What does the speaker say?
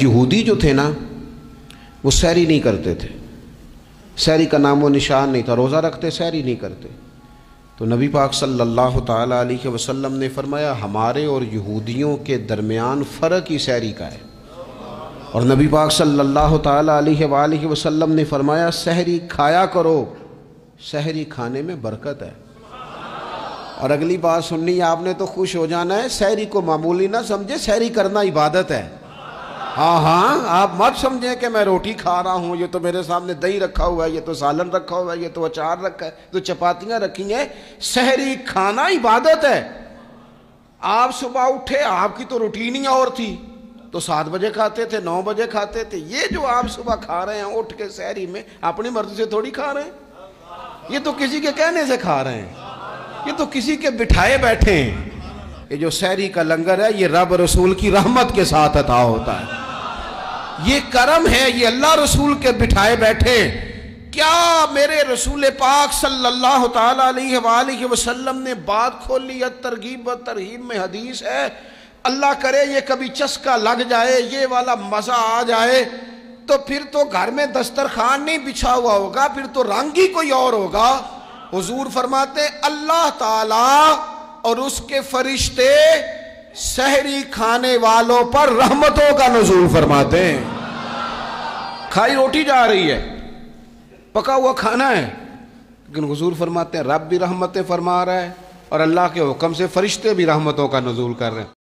یہودی جو تھے نا وہ سحری نہیں کرتے تھے، سحری کا نام و نشان نہیں تھا، روزہ رکھتے سحری نہیں کرتے۔ تو نبی پاک صلی اللہ تعالیٰ علیہ وسلم نے فرمایا ہمارے اور یہودیوں کے درمیان فرق ہی سحری کا ہے، اور نبی پاک صلی اللہ تعالیٰ علیہ وآلہ وسلم نے فرمایا سحری کھایا کرو، سحری کھانے میں برکت ہے۔ اور اگلی بات سننی ہے آپ نے تو خوش ہو جانا ہے، سحری کو معمولی نہ سمجھے، سحری کرنا عبادت ہے۔ ہاں آپ مت سمجھیں کہ میں روٹی کھا رہا ہوں، یہ تو میرے سامنے دہی رکھا ہوا ہے، یہ تو سالن رکھا ہوا ہے، یہ تو اچار رکھا ہے، تو چپاتیاں رکھی ہیں۔ سحری کھانا عبادت ہے۔ آپ صبح اٹھے، آپ کی تو روٹین ہی اور تھی، تو 7 بجے کھاتے تھے، 9 بجے کھاتے تھے۔ یہ جو آپ صبح کھا رہے ہیں اٹھ کے سحری میں، اپنی مرضی سے تھوڑی کھا رہے ہیں، یہ تو کسی کے کہنے سے کھا رہے ہیں، یہ تو کسی کے بٹھائے بیٹھے ہیں۔ یہ جو سحری کا لنگر ہے یہ رب رسول کی رحمت کے ساتھ عطا ہوتا ہے، یہ کرم ہے، یہ اللہ رسول کے بٹھائے بیٹھے۔ کیا میرے رسول پاک صلی اللہ تعالیٰ علیہ وآلہ وسلم نے بات کھولی ہے، ترغیب و ترہیب میں حدیث ہے، اللہ کرے یہ کبھی چسکا لگ جائے، یہ والا مزہ آ جائے، تو پھر تو گھر میں دسترخوان نہیں بچھا ہوا ہوگا، پھر تو رنگ ہی کوئی اور ہوگا۔ حضور فرماتے ہیں اللہ تعالیٰ اور اس کے فرشتے سحری کھانے والوں پر رحمتوں کا نزول فرماتے ہیں۔ کھائی روٹی جا رہی ہے، پکا ہوا کھانا ہے، لیکن حضور فرماتے ہیں رب بھی رحمتیں فرما رہا ہے، اور اللہ کے حکم سے فرشتے بھی رحمتوں کا نزول کر رہے ہیں۔